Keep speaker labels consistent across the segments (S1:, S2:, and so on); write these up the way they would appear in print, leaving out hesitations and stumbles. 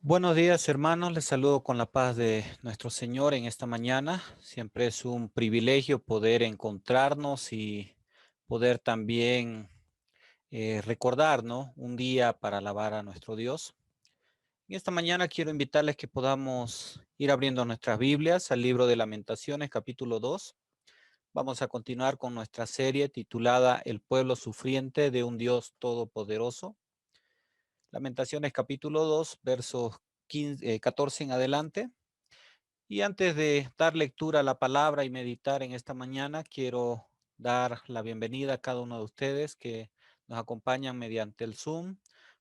S1: Buenos días, hermanos. Les saludo con la paz de nuestro Señor en esta mañana. Siempre es un privilegio poder encontrarnos y poder también recordar, ¿no? Un día para alabar a nuestro Dios. En esta mañana quiero invitarles que podamos ir abriendo nuestras Biblias al libro de Lamentaciones, capítulo 2. Vamos a continuar con nuestra serie titulada El pueblo sufriente de un Dios todopoderoso. Lamentaciones, capítulo 2, versos 14 en adelante. Y antes de dar lectura a la palabra y meditar en esta mañana, quiero dar la bienvenida a cada uno de ustedes que nos acompañan mediante el Zoom,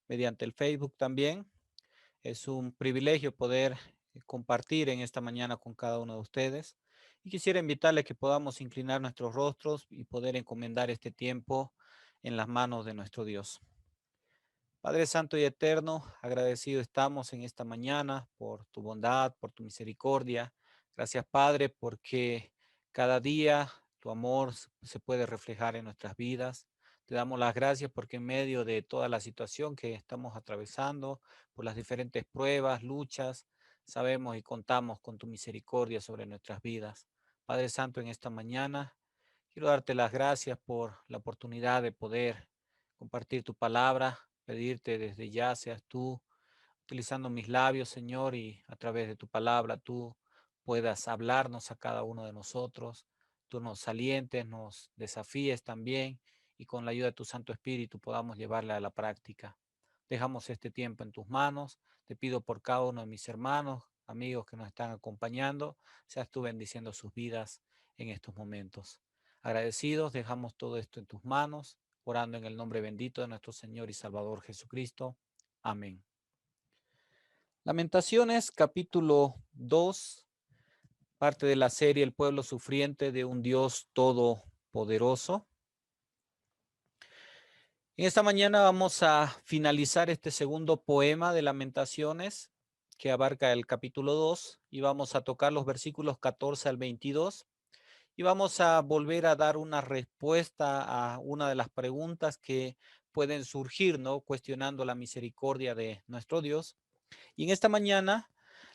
S1: mediante el Facebook también. Es un privilegio poder compartir en esta mañana con cada uno de ustedes. Y quisiera invitarles que podamos inclinar nuestros rostros y poder encomendar este tiempo en las manos de nuestro Dios. Padre Santo y Eterno, agradecido estamos en esta mañana por tu bondad, por tu misericordia. Gracias, Padre, porque cada día tu amor se puede reflejar en nuestras vidas. Te damos las gracias porque en medio de toda la situación que estamos atravesando, por las diferentes pruebas, luchas, sabemos y contamos con tu misericordia sobre nuestras vidas. Padre Santo, en esta mañana quiero darte las gracias por la oportunidad de poder compartir tu palabra, pedirte desde ya seas tú utilizando mis labios, Señor, y a través de tu palabra tú puedas hablarnos a cada uno de nosotros, tú nos alientes, nos desafíes también y con la ayuda de tu Santo Espíritu podamos llevarla a la práctica. Dejamos este tiempo en tus manos, te pido por cada uno de mis hermanos, amigos que nos están acompañando, seas tú bendiciendo sus vidas en estos momentos. Agradecidos, dejamos todo esto en tus manos, orando en el nombre bendito de nuestro Señor y Salvador Jesucristo. Amén. Lamentaciones, capítulo 2, parte de la serie El pueblo sufriente de un Dios todopoderoso. En esta mañana vamos a finalizar este segundo poema de Lamentaciones que abarca el capítulo 2 y vamos a tocar los versículos 14 al 22 y vamos a volver a dar una respuesta a una de las preguntas que pueden surgir, ¿no? Cuestionando la misericordia de nuestro Dios. Y en esta mañana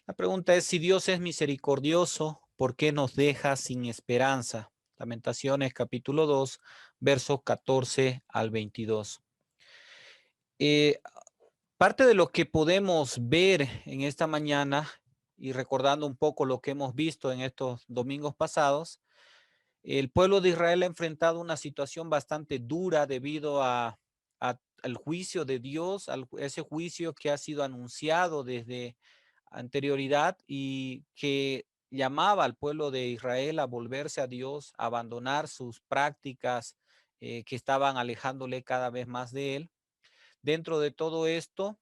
S1: la pregunta es, si Dios es misericordioso, ¿por qué nos deja sin esperanza? Lamentaciones capítulo 2, versos 14 al 22. Eh, Parte de lo que podemos ver en esta mañana y recordando un poco lo que hemos visto en estos domingos pasados, el pueblo de Israel ha enfrentado una situación bastante dura debido al juicio de Dios, ese juicio que ha sido anunciado desde anterioridad y que llamaba al pueblo de Israel a volverse a Dios, a abandonar sus prácticas que estaban alejándole cada vez más de él. Dentro de todo esto,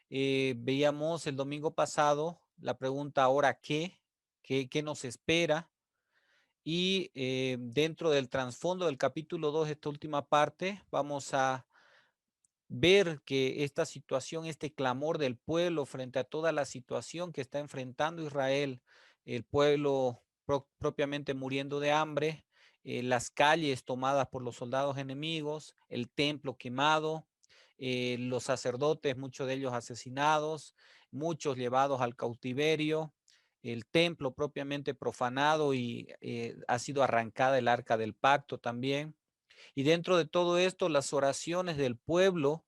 S1: veíamos el domingo pasado la pregunta, ¿ahora qué? ¿Qué nos espera? Y dentro del trasfondo del capítulo 2, esta última parte, vamos a ver que esta situación, este clamor del pueblo frente a toda la situación que está enfrentando Israel, el pueblo propiamente muriendo de hambre, las calles tomadas por los soldados enemigos, el templo quemado, los sacerdotes, muchos de ellos asesinados, muchos llevados al cautiverio, el templo propiamente profanado y ha sido arrancada el arca del pacto también. Y dentro de todo esto, las oraciones del pueblo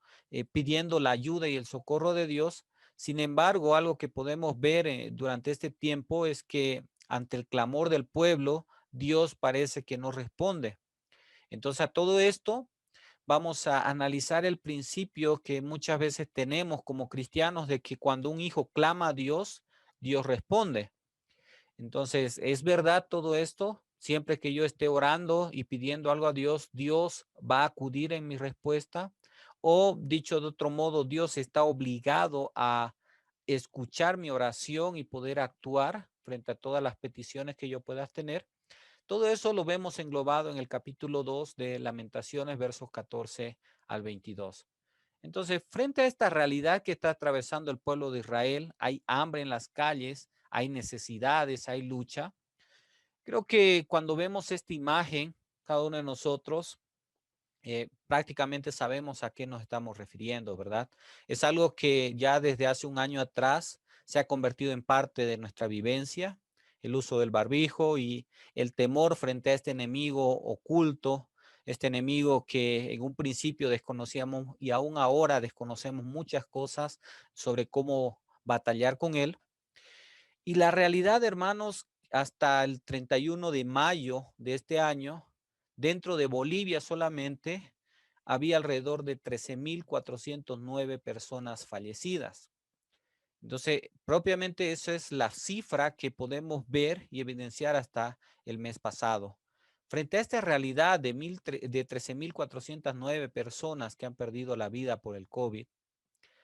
S1: pidiendo la ayuda y el socorro de Dios. Sin embargo, algo que podemos ver durante este tiempo es que ante el clamor del pueblo, Dios parece que no responde. Entonces, a todo esto, vamos a analizar el principio que muchas veces tenemos como cristianos de que cuando un hijo clama a Dios, Dios responde. Entonces, ¿es verdad todo esto? Siempre que yo esté orando y pidiendo algo a Dios, Dios va a acudir en mi respuesta. O dicho de otro modo, Dios está obligado a escuchar mi oración y poder actuar frente a todas las peticiones que yo pueda tener. Todo eso lo vemos englobado en el capítulo 2 de Lamentaciones, versos 14 al 22. Entonces, frente a esta realidad que está atravesando el pueblo de Israel, hay hambre en las calles, hay necesidades, hay lucha. Creo que cuando vemos esta imagen, cada uno de nosotros, prácticamente sabemos a qué nos estamos refiriendo, ¿verdad? Es algo que ya desde hace un año atrás se ha convertido en parte de nuestra vivencia, el uso del barbijo y el temor frente a este enemigo oculto, este enemigo que en un principio desconocíamos y aún ahora desconocemos muchas cosas sobre cómo batallar con él. Y la realidad, hermanos, hasta el 31 de mayo de este año, dentro de Bolivia solamente, había alrededor de 13.409 personas fallecidas. Entonces, propiamente esa es la cifra que podemos ver y evidenciar hasta el mes pasado. Frente a esta realidad de 13.409 personas que han perdido la vida por el COVID,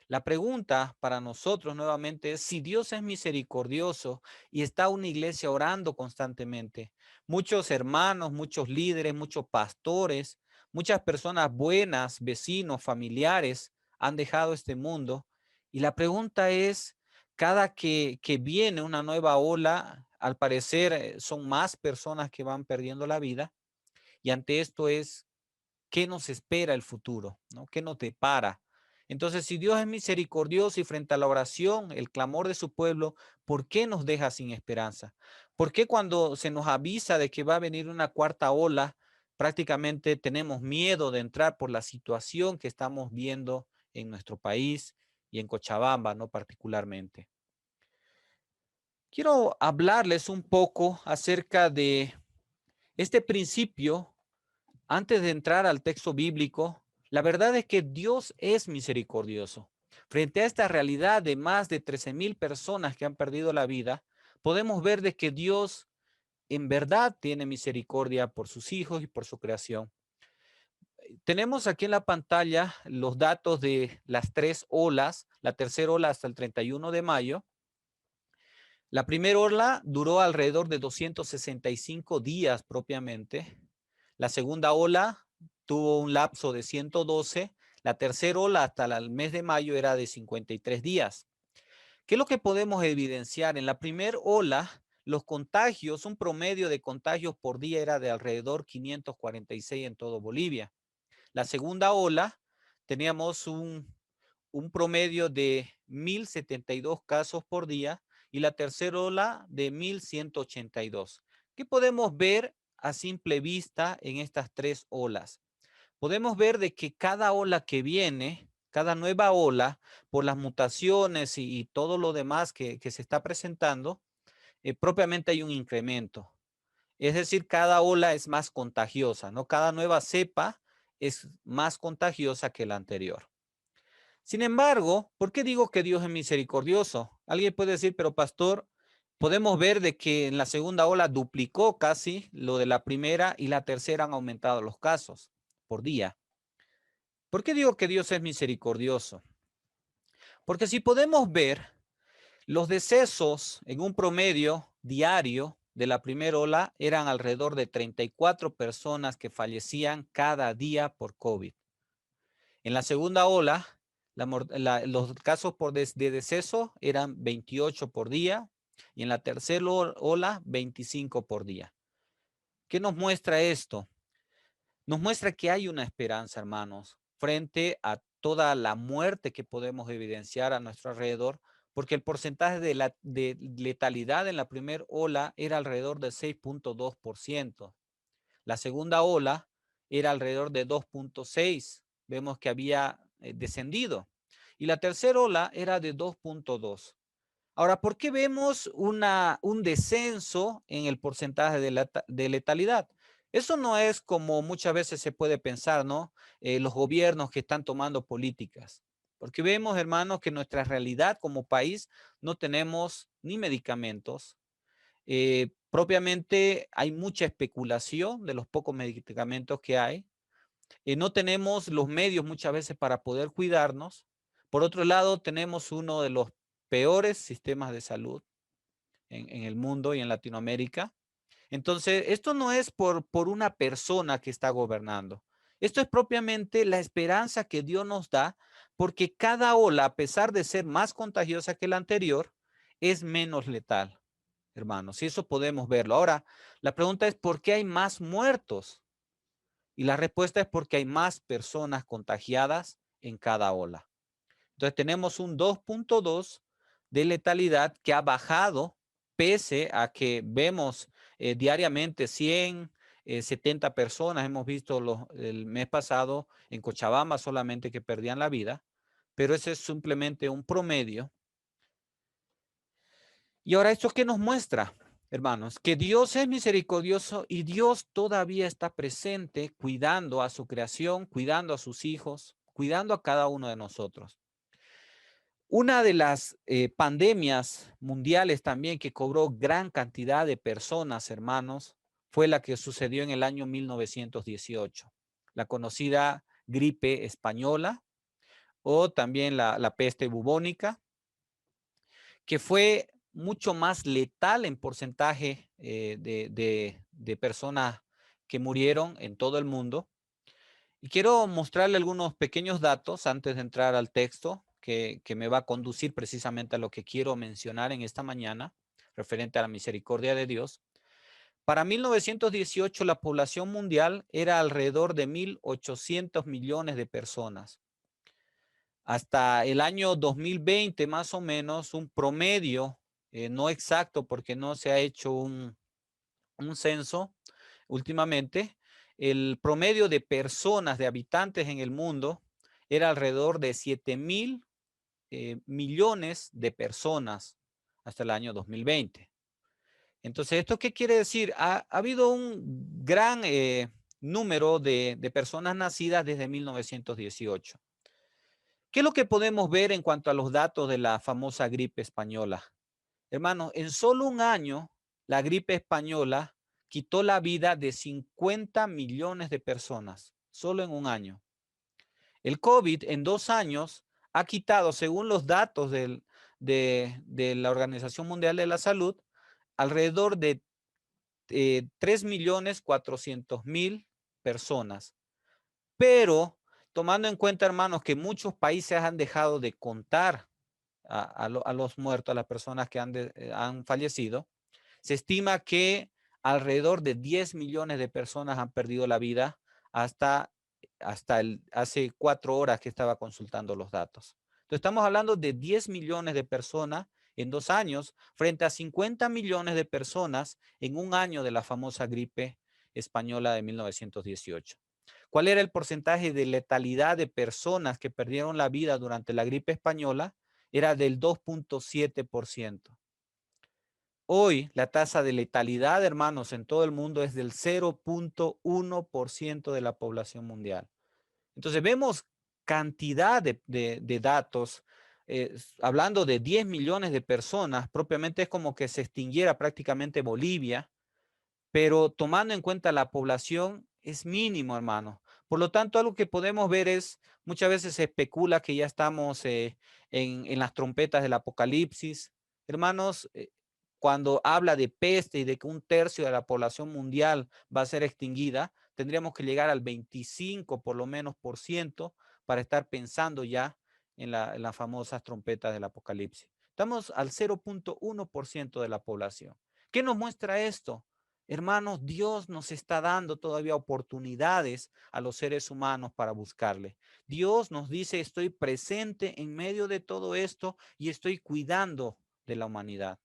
S1: la pregunta para nosotros nuevamente es si Dios es misericordioso y está una iglesia orando constantemente. Muchos hermanos, muchos líderes, muchos pastores, muchas personas buenas, vecinos, familiares han dejado este mundo. Y la pregunta es, cada que viene una nueva ola, al parecer son más personas que van perdiendo la vida. Y ante esto es, ¿qué nos espera el futuro? ¿No? ¿Qué nos depara? Entonces, si Dios es misericordioso y frente a la oración, el clamor de su pueblo, ¿por qué nos deja sin esperanza? ¿Por qué cuando se nos avisa de que va a venir una cuarta ola, prácticamente tenemos miedo de entrar por la situación que estamos viendo en nuestro país y en Cochabamba, no particularmente? Quiero hablarles un poco acerca de este principio. Antes de entrar al texto bíblico, la verdad es que Dios es misericordioso. Frente a esta realidad de más de 13.000 personas que han perdido la vida, podemos ver de que Dios en verdad tiene misericordia por sus hijos y por su creación. Tenemos aquí en la pantalla los datos de las tres olas, la tercera ola hasta el 31 de mayo. La primera ola duró alrededor de 265 días propiamente. La segunda ola tuvo un lapso de 112. La tercera ola hasta el mes de mayo era de 53 días. ¿Qué es lo que podemos evidenciar? En la primera ola, los contagios, un promedio de contagios por día era de alrededor 546 en todo Bolivia. La segunda ola, teníamos un promedio de 1.072 casos por día y la tercera ola de 1.182. ¿Qué podemos ver a simple vista en estas tres olas? Podemos ver de que cada ola que viene, cada nueva ola, por las mutaciones y todo lo demás que se está presentando, propiamente hay un incremento. Es decir, cada ola es más contagiosa, ¿no? Cada nueva cepa es más contagiosa que la anterior. Sin embargo, ¿por qué digo que Dios es misericordioso? Alguien puede decir, pero pastor, podemos ver de que en la segunda ola duplicó casi lo de la primera y la tercera han aumentado los casos por día. ¿Por qué digo que Dios es misericordioso? Porque si podemos ver los decesos en un promedio diario de la primera ola eran alrededor de 34 personas que fallecían cada día por COVID. En la segunda ola, los casos de deceso eran 28 por día y en la tercera ola 25 por día. ¿Qué nos muestra esto? Nos muestra que hay una esperanza, hermanos, frente a toda la muerte que podemos evidenciar a nuestro alrededor, porque el porcentaje de letalidad en la primera ola era alrededor del 6.2%. La segunda ola era alrededor de 2.6. Vemos que había descendido. Y la tercera ola era de 2.2. Ahora, ¿por qué vemos un descenso en el porcentaje de letalidad? Eso no es como muchas veces se puede pensar, ¿no? Los gobiernos que están tomando políticas. Porque vemos, hermanos, que nuestra realidad como país no tenemos ni medicamentos. Propiamente hay mucha especulación de los pocos medicamentos que hay. No tenemos los medios muchas veces para poder cuidarnos. Por otro lado, tenemos uno de los peores sistemas de salud en el mundo y en Latinoamérica. Entonces, esto no es por una persona que está gobernando. Esto es propiamente la esperanza que Dios nos da, porque cada ola, a pesar de ser más contagiosa que la anterior, es menos letal, hermanos. Y eso podemos verlo. Ahora, la pregunta es, ¿por qué hay más muertos? Y la respuesta es porque hay más personas contagiadas en cada ola. Entonces tenemos un 2.2 de letalidad que ha bajado pese a que vemos diariamente 100, 70 personas. Hemos visto el mes pasado en Cochabamba solamente que perdían la vida, pero ese es simplemente un promedio. Y ahora, ¿esto qué nos muestra, hermanos? Que Dios es misericordioso y Dios todavía está presente cuidando a su creación, cuidando a sus hijos, cuidando a cada uno de nosotros. Una de las pandemias mundiales también que cobró gran cantidad de personas, hermanos, fue la que sucedió en el año 1918, la conocida gripe española o también la peste bubónica, que fue mucho más letal en porcentaje de personas que murieron en todo el mundo. Y quiero mostrarle algunos pequeños datos antes de entrar al texto que me va a conducir precisamente a lo que quiero mencionar en esta mañana, referente a la misericordia de Dios. Para 1918 la población mundial era alrededor de 1.800 millones de personas. Hasta el año 2020, más o menos, un promedio, no exacto porque no se ha hecho un censo últimamente, el promedio de personas, de habitantes en el mundo, era alrededor de 7.000 millones de personas hasta el año 2020. Entonces, ¿esto qué quiere decir? Ha habido un gran número de personas nacidas desde 1918. ¿Qué es lo que podemos ver en cuanto a los datos de la famosa gripe española? Hermanos, en solo un año, la gripe española quitó la vida de 50 millones de personas, solo en un año. El COVID en 2 años ha quitado, según los datos de la Organización Mundial de la Salud, alrededor de 3.400.000 personas. Pero tomando en cuenta, hermanos, que muchos países han dejado de contar a los muertos, a las personas que han fallecido, se estima que alrededor de 10 millones de personas han perdido la vida hasta hace 4 horas que estaba consultando los datos. Entonces estamos hablando de 10 millones de personas en 2 años frente a 50 millones de personas en un año de la famosa gripe española de 1918. ¿Cuál era el porcentaje de letalidad de personas que perdieron la vida durante la gripe española? Era del 2.7%. Hoy la tasa de letalidad, hermanos, en todo el mundo es del 0.1% de la población mundial. Entonces vemos cantidad de datos, hablando de 10 millones de personas, propiamente es como que se extinguiera prácticamente Bolivia, pero tomando en cuenta la población es mínimo, hermano. Por lo tanto, algo que podemos ver es, muchas veces se especula que ya estamos en las trompetas del apocalipsis. Hermanos, cuando habla de peste y de que un tercio de la población mundial va a ser extinguida, tendríamos que llegar al 25 por lo menos por ciento para estar pensando ya en las famosas trompetas del apocalipsis. Estamos al 0.1% de la población. ¿Qué nos muestra esto? Hermanos, Dios nos está dando todavía oportunidades a los seres humanos para buscarle. Dios nos dice, estoy presente en medio de todo esto y estoy cuidando de la humanidad.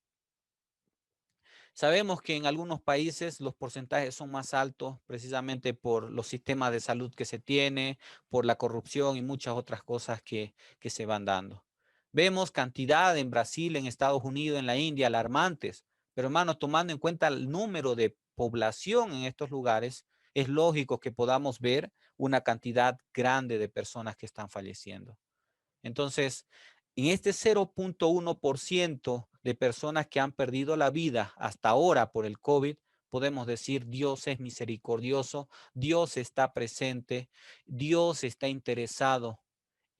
S1: Sabemos que en algunos países los porcentajes son más altos precisamente por los sistemas de salud que se tiene, por la corrupción y muchas otras cosas que se van dando. Vemos cantidad en Brasil, en Estados Unidos, en la India, alarmantes. Pero hermanos, tomando en cuenta el número de población en estos lugares, es lógico que podamos ver una cantidad grande de personas que están falleciendo. Entonces, en este 0.1% de personas que han perdido la vida hasta ahora por el COVID, podemos decir Dios es misericordioso, Dios está presente, Dios está interesado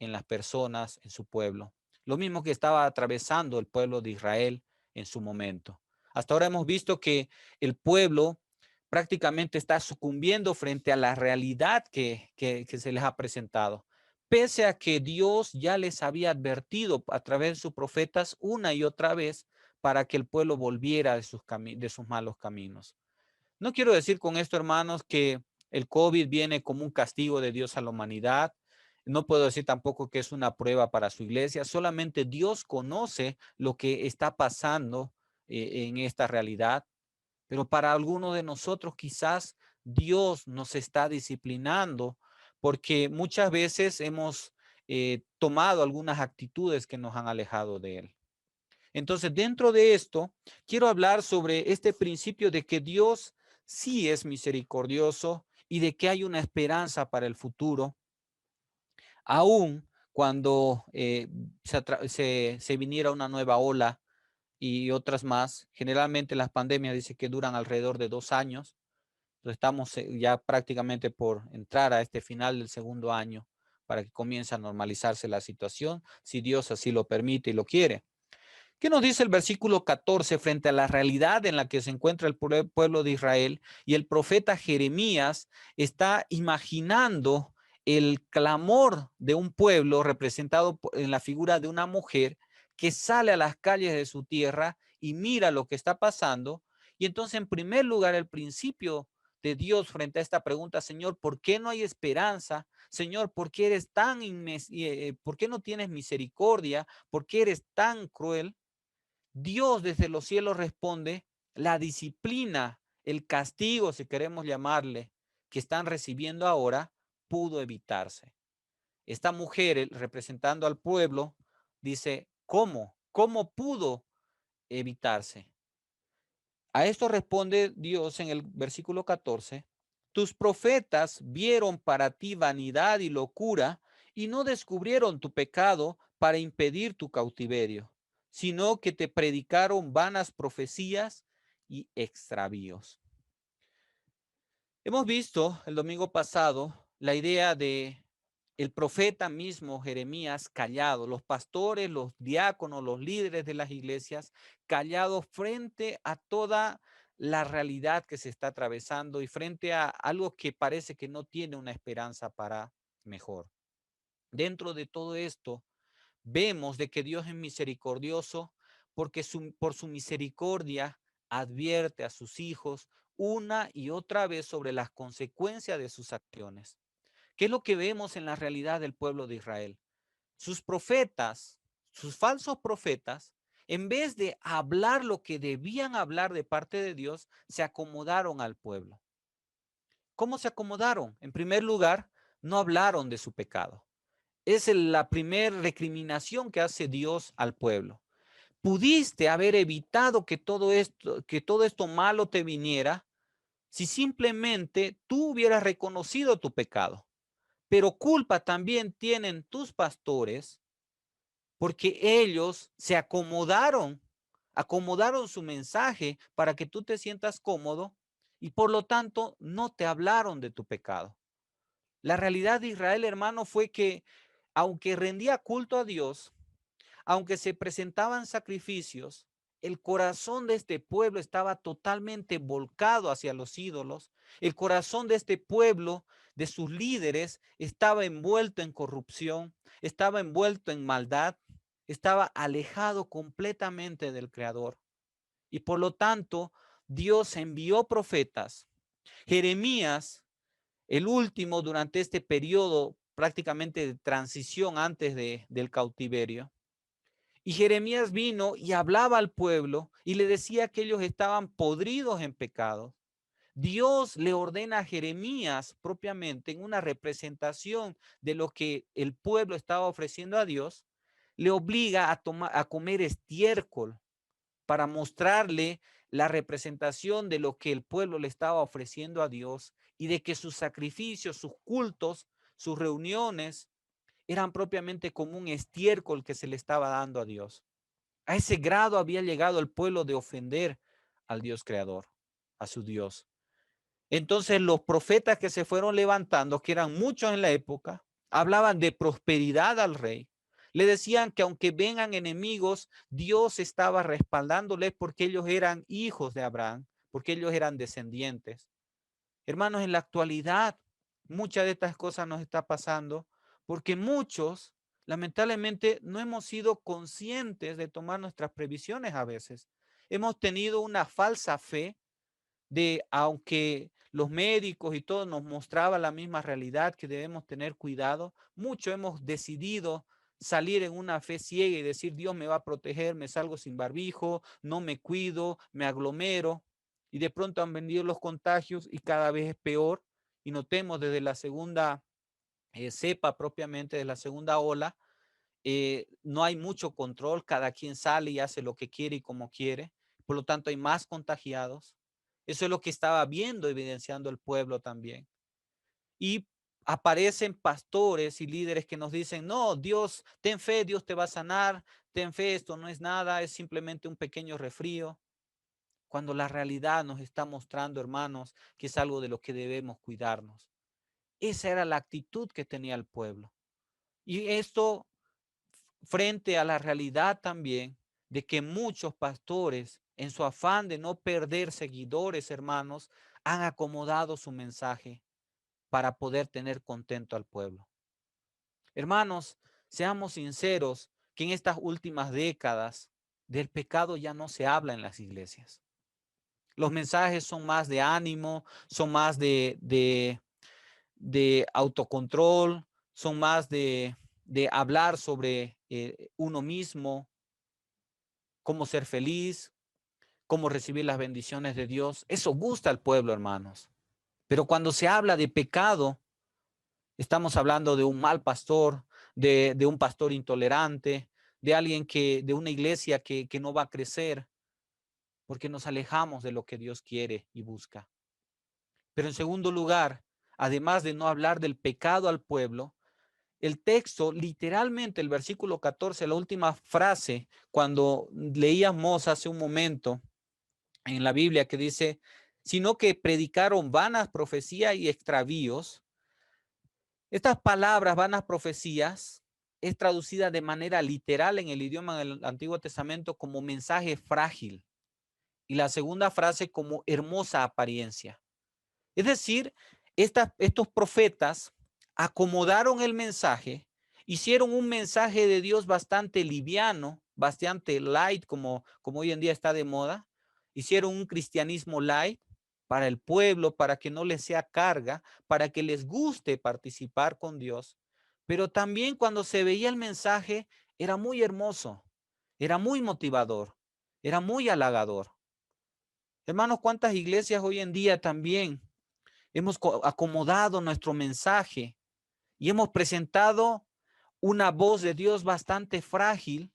S1: en las personas, en su pueblo. Lo mismo que estaba atravesando el pueblo de Israel en su momento. Hasta ahora hemos visto que el pueblo prácticamente está sucumbiendo frente a la realidad que se les ha presentado, pese a que Dios ya les había advertido a través de sus profetas una y otra vez para que el pueblo volviera de sus malos caminos. No quiero decir con esto, hermanos, que El COVID viene como un castigo de Dios a la humanidad. No puedo decir tampoco que es una prueba para su iglesia. Solamente Dios conoce lo que está pasando en esta realidad. Pero para algunos de nosotros quizás Dios nos está disciplinando porque muchas veces hemos tomado algunas actitudes que nos han alejado de Él. Entonces, dentro de esto, quiero hablar sobre este principio de que Dios sí es misericordioso y de que hay una esperanza para el futuro, aun cuando se viniera una nueva ola y otras más. Generalmente las pandemias dice que duran alrededor de 2 años. Entonces estamos ya prácticamente por entrar a este final del segundo año para que comience a normalizarse la situación, si Dios así lo permite y lo quiere. ¿Qué nos dice el versículo 14 frente a la realidad en la que se encuentra el pueblo de Israel? Y el profeta Jeremías está imaginando el clamor de un pueblo representado en la figura de una mujer que sale a las calles de su tierra y mira lo que está pasando. Y entonces, en primer lugar, el principio de Dios frente a esta pregunta: Señor, ¿por qué no hay esperanza? Señor, ¿por qué eres por qué no tienes misericordia? ¿Por qué eres tan cruel? Dios desde los cielos responde: la disciplina, el castigo, si queremos llamarle, que están recibiendo ahora, pudo evitarse. Esta mujer, representando al pueblo, dice: ¿cómo? ¿Cómo pudo evitarse? A esto responde Dios en el versículo 14: tus profetas vieron para ti vanidad y locura y no descubrieron tu pecado para impedir tu cautiverio, sino que te predicaron vanas profecías y extravíos. Hemos visto el domingo pasado la idea de el profeta mismo Jeremías callado, los pastores, los diáconos, los líderes de las iglesias callados frente a toda la realidad que se está atravesando y frente a algo que parece que no tiene una esperanza para mejor. Dentro de todo esto, vemos de que Dios es misericordioso porque por su misericordia advierte a sus hijos una y otra vez sobre las consecuencias de sus acciones. ¿Qué es lo que vemos en la realidad del pueblo de Israel? Sus profetas, sus falsos profetas, en vez de hablar lo que debían hablar de parte de Dios, se acomodaron al pueblo. ¿Cómo se acomodaron? En primer lugar, no hablaron de su pecado. Es la primera recriminación que hace Dios al pueblo. Pudiste haber evitado que todo esto malo te viniera si simplemente tú hubieras reconocido tu pecado. Pero culpa también tienen tus pastores porque ellos se acomodaron su mensaje para que tú te sientas cómodo y por lo tanto no te hablaron de tu pecado. La realidad de Israel, hermano, fue que aunque rendía culto a Dios, aunque se presentaban sacrificios, el corazón de este pueblo estaba totalmente volcado hacia los ídolos. El corazón de este pueblo, de sus líderes, estaba envuelto en corrupción, estaba envuelto en maldad, estaba alejado completamente del Creador. Y por lo tanto, Dios envió profetas. Jeremías, el último durante este periodo prácticamente de transición antes del cautiverio. Y Jeremías vino y hablaba al pueblo y le decía que ellos estaban podridos en pecado. Dios le ordena a Jeremías propiamente en una representación de lo que el pueblo estaba ofreciendo a Dios, le obliga a comer estiércol para mostrarle la representación de lo que el pueblo le estaba ofreciendo a Dios y de que sus sacrificios, sus cultos, sus reuniones eran propiamente como un estiércol que se le estaba dando a Dios. A ese grado había llegado el pueblo de ofender al Dios creador, a su Dios. Entonces los profetas que se fueron levantando, que eran muchos en la época, hablaban de prosperidad al rey. Le decían que aunque vengan enemigos, Dios estaba respaldándoles porque ellos eran hijos de Abraham, porque ellos eran descendientes. Hermanos, en la actualidad, muchas de estas cosas nos está pasando porque muchos, lamentablemente, no hemos sido conscientes de tomar nuestras previsiones a veces. Hemos tenido una falsa fe de, aunque los médicos y todo nos mostraban la misma realidad, que debemos tener cuidado. Mucho hemos decidido salir en una fe ciega y decir, Dios me va a proteger, me salgo sin barbijo, no me cuido, me aglomero. Y de pronto han venido los contagios y cada vez es peor. Y notemos desde la segunda cepa propiamente, de la segunda ola, no hay mucho control, cada quien sale y hace lo que quiere y como quiere, por lo tanto hay más contagiados. Eso es lo que estaba viendo, evidenciando el pueblo también. Y aparecen pastores y líderes que nos dicen, no, Dios, ten fe, Dios te va a sanar, ten fe, esto no es nada, es simplemente un pequeño resfrío, cuando la realidad nos está mostrando, hermanos, que es algo de lo que debemos cuidarnos. Esa era la actitud que tenía el pueblo. Y esto frente a la realidad también de que muchos pastores, en su afán de no perder seguidores, hermanos, han acomodado su mensaje para poder tener contento al pueblo. Hermanos, seamos sinceros que en estas últimas décadas del pecado ya no se habla en las iglesias. Los mensajes son más de ánimo, son más de autocontrol, son más de hablar sobre uno mismo, cómo ser feliz, cómo recibir las bendiciones de Dios. Eso gusta al pueblo, hermanos. Pero cuando se habla de pecado, estamos hablando de un mal pastor, de un pastor intolerante, de alguien de una iglesia que no va a crecer, porque nos alejamos de lo que Dios quiere y busca. Pero en segundo lugar, además de no hablar del pecado al pueblo, el texto, literalmente el versículo 14, la última frase, cuando leíamos hace un momento en la Biblia que dice, sino que predicaron vanas profecías y extravíos. Estas palabras, vanas profecías, es traducida de manera literal en el idioma del Antiguo Testamento como mensaje frágil. Y la segunda frase como hermosa apariencia. Es decir, estos profetas acomodaron el mensaje, hicieron un mensaje de Dios bastante liviano, bastante light, como hoy en día está de moda. Hicieron un cristianismo light para el pueblo, para que no les sea carga, para que les guste participar con Dios. Pero también cuando se veía el mensaje, era muy hermoso, era muy motivador, era muy halagador. Hermanos, ¿cuántas iglesias hoy en día también hemos acomodado nuestro mensaje y hemos presentado una voz de Dios bastante frágil?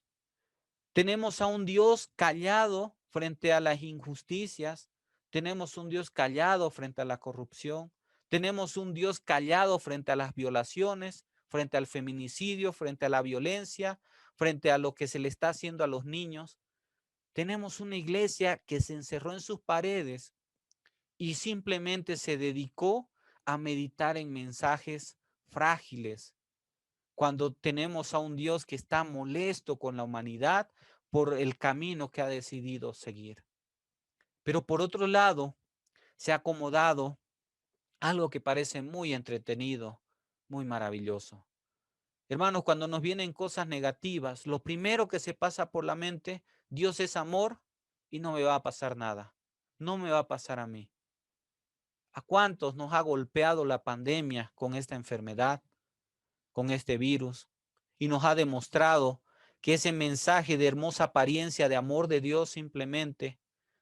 S1: Tenemos a un Dios callado frente a las injusticias, tenemos un Dios callado frente a la corrupción, tenemos un Dios callado frente a las violaciones, frente al feminicidio, frente a la violencia, frente a lo que se le está haciendo a los niños. Tenemos una iglesia que se encerró en sus paredes y simplemente se dedicó a meditar en mensajes frágiles, cuando tenemos a un Dios que está molesto con la humanidad por el camino que ha decidido seguir. Pero por otro lado, se ha acomodado algo que parece muy entretenido, muy maravilloso. Hermanos, cuando nos vienen cosas negativas, lo primero que se pasa por la mente, Dios es amor y no me va a pasar nada. No me va a pasar a mí. ¿A cuántos nos ha golpeado la pandemia con esta enfermedad, con este virus? Y nos ha demostrado que ese mensaje de hermosa apariencia de amor de Dios simplemente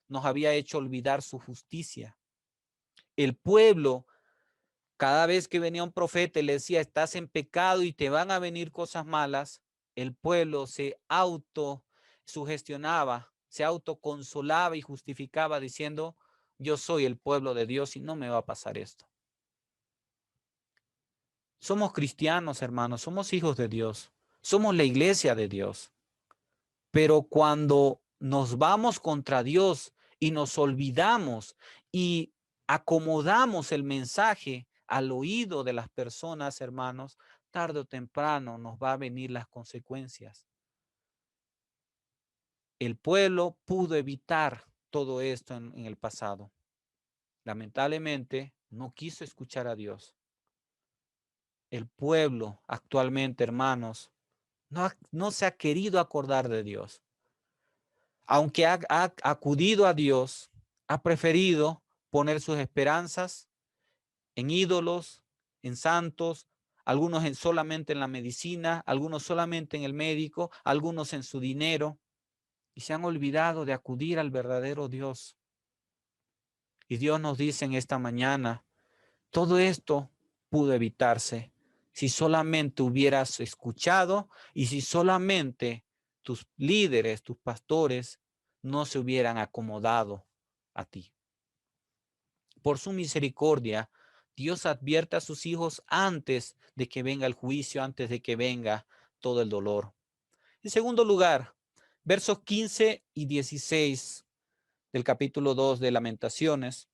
S1: nos había hecho olvidar su justicia. El pueblo, cada vez que venía un profeta y le decía, estás en pecado y te van a venir cosas malas, el pueblo se autosugestionaba, se autoconsolaba y justificaba diciendo, yo soy el pueblo de Dios y no me va a pasar esto. Somos cristianos, hermanos, somos hijos de Dios, somos la iglesia de Dios. Pero cuando nos vamos contra Dios y nos olvidamos y acomodamos el mensaje al oído de las personas, hermanos, tarde o temprano nos va a venir las consecuencias. El pueblo pudo evitar todo esto en el pasado. Lamentablemente, no quiso escuchar a Dios. El pueblo actualmente, hermanos, no se ha querido acordar de Dios. Aunque ha acudido a Dios, ha preferido poner sus esperanzas en ídolos, en santos, algunos solamente en la medicina, algunos solamente en el médico, algunos en su dinero, y se han olvidado de acudir al verdadero Dios. Y Dios nos dice en esta mañana, todo esto pudo evitarse si solamente hubieras escuchado y si solamente tus líderes, tus pastores, no se hubieran acomodado a ti. Por su misericordia, Dios advierte a sus hijos antes de que venga el juicio, antes de que venga todo el dolor. En segundo lugar, versos 15 y 16 del capítulo 2 de Lamentaciones.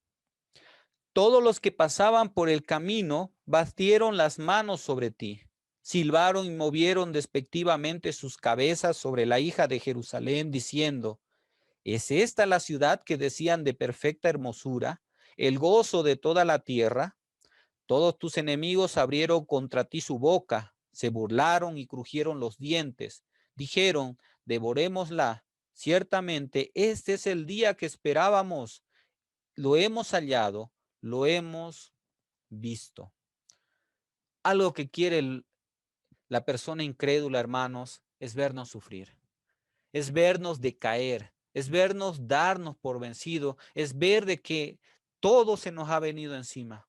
S1: Todos los que pasaban por el camino batieron las manos sobre ti, silbaron y movieron despectivamente sus cabezas sobre la hija de Jerusalén, diciendo, ¿es esta la ciudad que decían de perfecta hermosura, el gozo de toda la tierra? Todos tus enemigos abrieron contra ti su boca, se burlaron y crujieron los dientes. Dijeron, devorémosla. Ciertamente este es el día que esperábamos. Lo hemos hallado, lo hemos visto. Algo que quiere la persona incrédula, hermanos, es vernos sufrir, es vernos decaer, es vernos darnos por vencido, es ver de que todo se nos ha venido encima.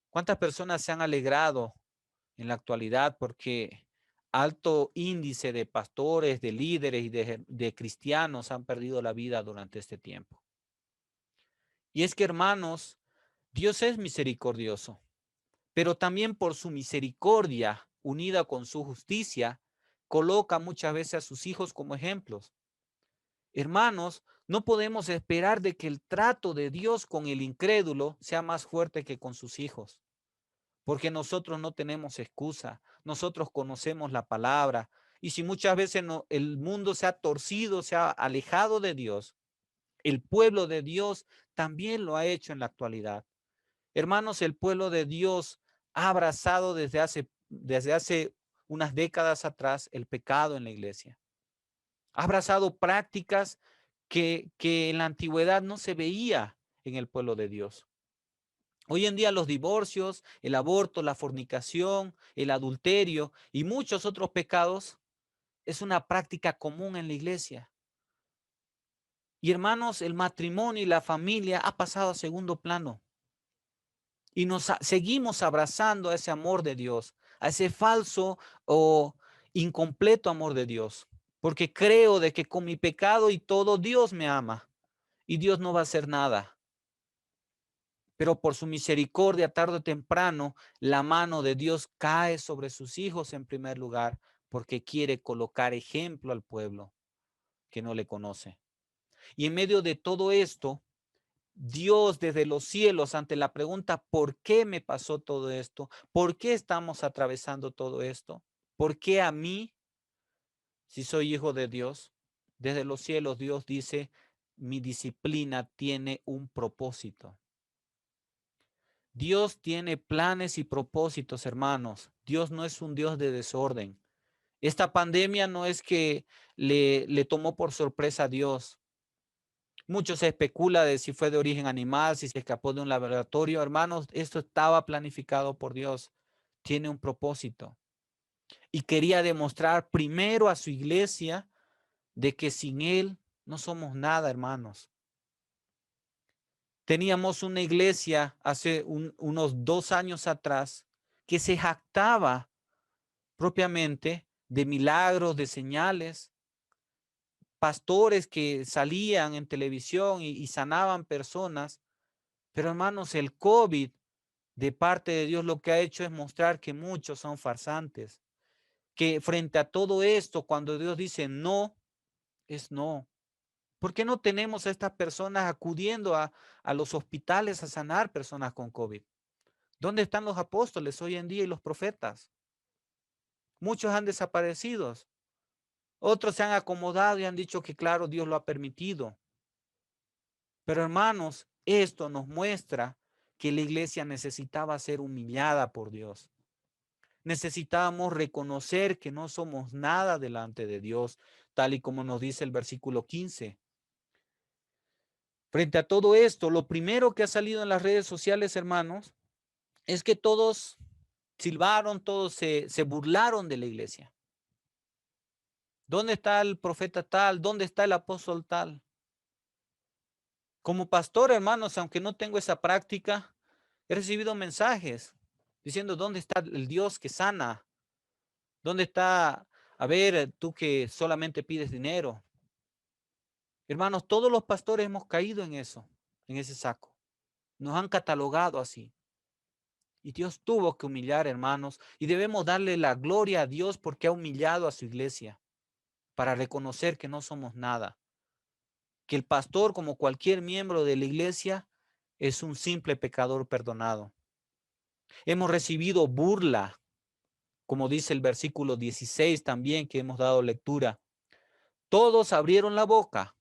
S1: ¿Cuántas personas se han alegrado en la actualidad porque alto índice de pastores, de líderes y de cristianos han perdido la vida durante este tiempo? Y es que, hermanos, Dios es misericordioso, pero también por su misericordia, unida con su justicia, coloca muchas veces a sus hijos como ejemplos. Hermanos, no podemos esperar de que el trato de Dios con el incrédulo sea más fuerte que con sus hijos, porque nosotros no tenemos excusa, nosotros conocemos la palabra, y si muchas veces el mundo se ha torcido, se ha alejado de Dios, el pueblo de Dios también lo ha hecho en la actualidad. Hermanos, el pueblo de Dios ha abrazado desde hace unas décadas atrás el pecado en la iglesia. Ha abrazado prácticas que en la antigüedad no se veía en el pueblo de Dios. Hoy en día los divorcios, el aborto, la fornicación, el adulterio y muchos otros pecados es una práctica común en la iglesia. Y hermanos, el matrimonio y la familia ha pasado a segundo plano. Y seguimos abrazando a ese amor de Dios, a ese falso o incompleto amor de Dios. Porque creo de que con mi pecado y todo Dios me ama y Dios no va a hacer nada. Pero por su misericordia, tarde o temprano, la mano de Dios cae sobre sus hijos en primer lugar, porque quiere colocar ejemplo al pueblo que no le conoce. Y en medio de todo esto, Dios desde los cielos, ante la pregunta, ¿por qué me pasó todo esto? ¿Por qué estamos atravesando todo esto? ¿Por qué a mí, si soy hijo de Dios? Desde los cielos Dios dice, mi disciplina tiene un propósito. Dios tiene planes y propósitos, hermanos. Dios no es un Dios de desorden. Esta pandemia no es que le tomó por sorpresa a Dios. Mucho se especula de si fue de origen animal, si se escapó de un laboratorio. Hermanos, esto estaba planificado por Dios. Tiene un propósito. Y quería demostrar primero a su iglesia de que sin Él no somos nada, hermanos. Teníamos una iglesia hace unos 2 años atrás que se jactaba propiamente de milagros, de señales, pastores que salían en televisión y sanaban personas. Pero hermanos, el COVID de parte de Dios lo que ha hecho es mostrar que muchos son farsantes, que frente a todo esto, cuando Dios dice no, es no. ¿Por qué no tenemos a estas personas acudiendo a los hospitales a sanar personas con COVID? ¿Dónde están los apóstoles hoy en día y los profetas? Muchos han desaparecido. Otros se han acomodado y han dicho que claro, Dios lo ha permitido. Pero hermanos, esto nos muestra que la iglesia necesitaba ser humillada por Dios. Necesitábamos reconocer que no somos nada delante de Dios, tal y como nos dice el versículo 15. Frente a todo esto, lo primero que ha salido en las redes sociales, hermanos, es que todos silbaron, todos se burlaron de la iglesia. ¿Dónde está el profeta tal? ¿Dónde está el apóstol tal? Como pastor, hermanos, aunque no tengo esa práctica, he recibido mensajes diciendo, ¿dónde está el Dios que sana? ¿Dónde está, a ver, tú que solamente pides dinero? Hermanos, todos los pastores hemos caído en eso, en ese saco. Nos han catalogado así. Y Dios tuvo que humillar, hermanos, y debemos darle la gloria a Dios porque ha humillado a su iglesia para reconocer que no somos nada. Que el pastor, como cualquier miembro de la iglesia, es un simple pecador perdonado. Hemos recibido burla, como dice el versículo 16 también que hemos dado lectura. Todos abrieron la boca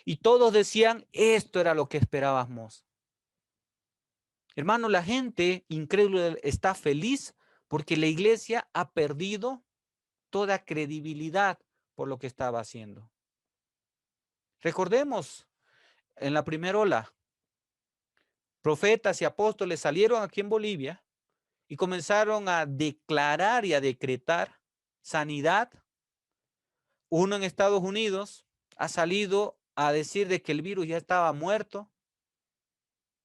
S1: y todos decían, esto era lo que esperábamos. Hermano, la gente incrédula está feliz porque la iglesia ha perdido toda credibilidad por lo que estaba haciendo. Recordemos, en la primera ola, profetas y apóstoles salieron aquí en Bolivia y comenzaron a declarar y a decretar sanidad. Uno en Estados Unidos ha salido a decir de que el virus ya estaba muerto.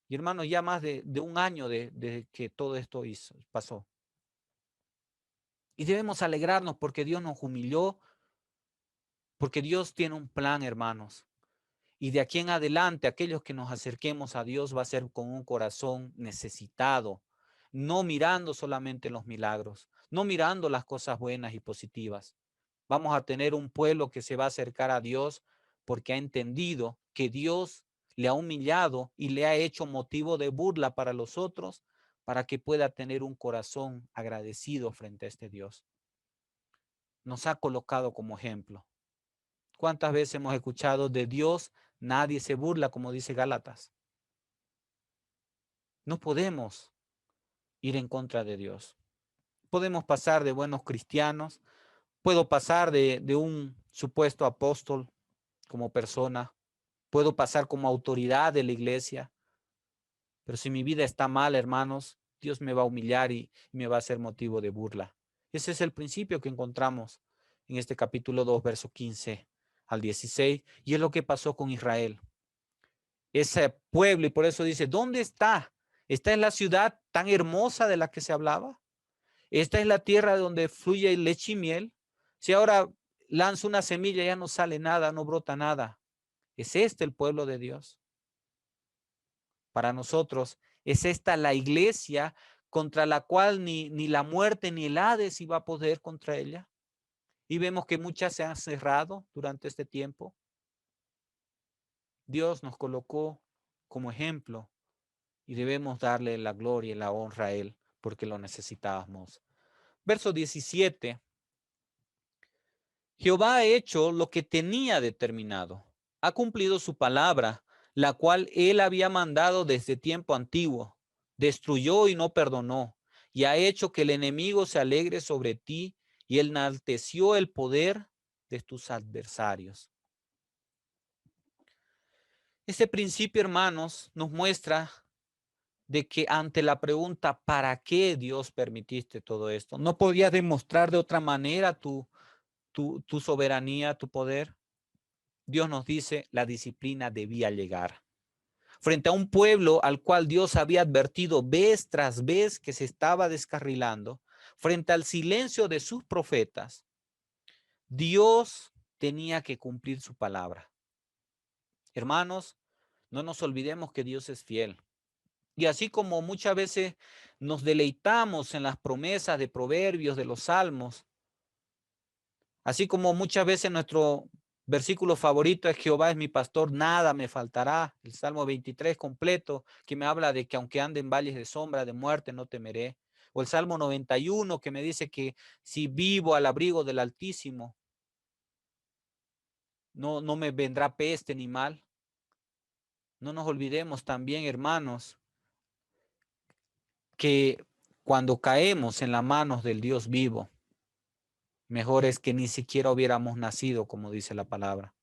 S1: Y hermano, ya más de un año de que todo esto pasó. Y debemos alegrarnos porque Dios nos humilló, porque Dios tiene un plan, hermanos. Y de aquí en adelante, aquellos que nos acerquemos a Dios va a ser con un corazón necesitado, no mirando solamente los milagros, no mirando las cosas buenas y positivas. Vamos a tener un pueblo que se va a acercar a Dios porque ha entendido que Dios le ha humillado y le ha hecho motivo de burla para los otros, para que pueda tener un corazón agradecido frente a este Dios. Nos ha colocado como ejemplo. ¿Cuántas veces hemos escuchado de Dios? Nadie se burla, como dice Gálatas. No podemos ir en contra de Dios. Podemos pasar de buenos cristianos, puedo pasar de un supuesto apóstol como persona, puedo pasar como autoridad de la iglesia, pero si mi vida está mal, hermanos, Dios me va a humillar y me va a hacer motivo de burla. Ese es el principio que encontramos en este capítulo 2, verso 15 al 16, y es lo que pasó con Israel. Ese pueblo, y por eso dice, ¿dónde está? ¿Esta es la ciudad tan hermosa de la que se hablaba? ¿Esta es la tierra donde fluye leche y miel? Si ahora lanzo una semilla, ya no sale nada, no brota nada. ¿Es este el pueblo de Dios? Para nosotros, ¿es esta la iglesia contra la cual ni la muerte ni el Hades iba a poder contra ella? Y vemos que muchas se han cerrado durante este tiempo. Dios nos colocó como ejemplo y debemos darle la gloria y la honra a Él porque lo necesitábamos. Verso 17. Jehová ha hecho lo que tenía determinado. Ha cumplido su palabra, la cual Él había mandado desde tiempo antiguo. Destruyó y no perdonó, y ha hecho que el enemigo se alegre sobre ti y enalteció el poder de tus adversarios. Este principio, hermanos, nos muestra de que ante la pregunta, ¿para qué Dios permitiste todo esto? No podías demostrar de otra manera tu soberanía, tu poder. Dios nos dice, la disciplina debía llegar. Frente a un pueblo al cual Dios había advertido vez tras vez que se estaba descarrilando, frente al silencio de sus profetas, Dios tenía que cumplir su palabra. Hermanos, no nos olvidemos que Dios es fiel. Y así como muchas veces nos deleitamos en las promesas de proverbios, de los salmos, así como muchas veces nuestro versículo favorito es Jehová es mi pastor, nada me faltará. El Salmo 23 completo que me habla de que aunque ande en valles de sombra, de muerte, no temeré. O el Salmo 91 que me dice que si vivo al abrigo del Altísimo, no me vendrá peste ni mal. No nos olvidemos también, hermanos, que cuando caemos en las manos del Dios vivo, mejor es que ni siquiera hubiéramos nacido, como dice la palabra.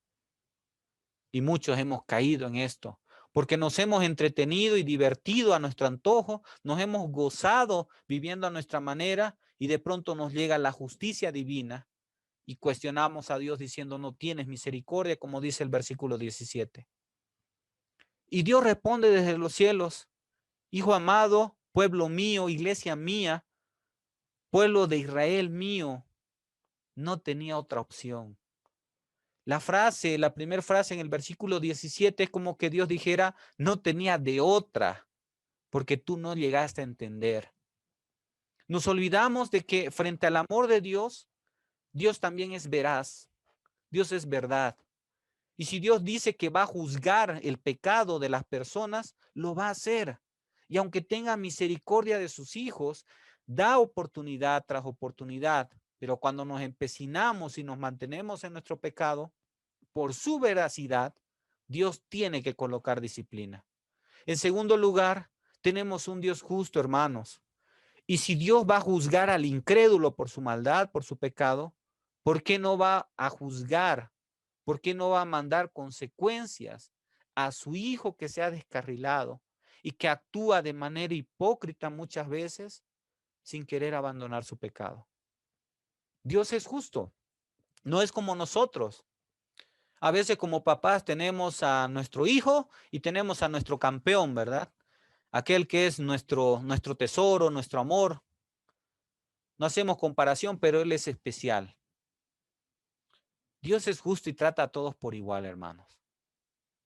S1: Y muchos hemos caído en esto, porque nos hemos entretenido y divertido a nuestro antojo, nos hemos gozado viviendo a nuestra manera y de pronto nos llega la justicia divina y cuestionamos a Dios diciendo, no tienes misericordia, como dice el versículo 17. Y Dios responde desde los cielos, hijo amado, pueblo mío, iglesia mía, pueblo de Israel mío, no tenía otra opción. La primera frase en el versículo 17 es como que Dios dijera, no tenía de otra, porque tú no llegaste a entender. Nos olvidamos de que frente al amor de Dios, Dios también es veraz, Dios es verdad. Y si Dios dice que va a juzgar el pecado de las personas, lo va a hacer. Y aunque tenga misericordia de sus hijos, da oportunidad tras oportunidad. Pero cuando nos empecinamos y nos mantenemos en nuestro pecado, por su veracidad, Dios tiene que colocar disciplina. En segundo lugar, tenemos un Dios justo, hermanos. Y si Dios va a juzgar al incrédulo por su maldad, por su pecado, ¿por qué no va a juzgar? ¿Por qué no va a mandar consecuencias a su hijo que se ha descarrilado y que actúa de manera hipócrita muchas veces sin querer abandonar su pecado? Dios es justo, no es como nosotros. A veces como papás tenemos a nuestro hijo y tenemos a nuestro campeón, ¿verdad? Aquel que es nuestro tesoro, nuestro amor. No hacemos comparación, pero Él es especial. Dios es justo y trata a todos por igual, hermanos.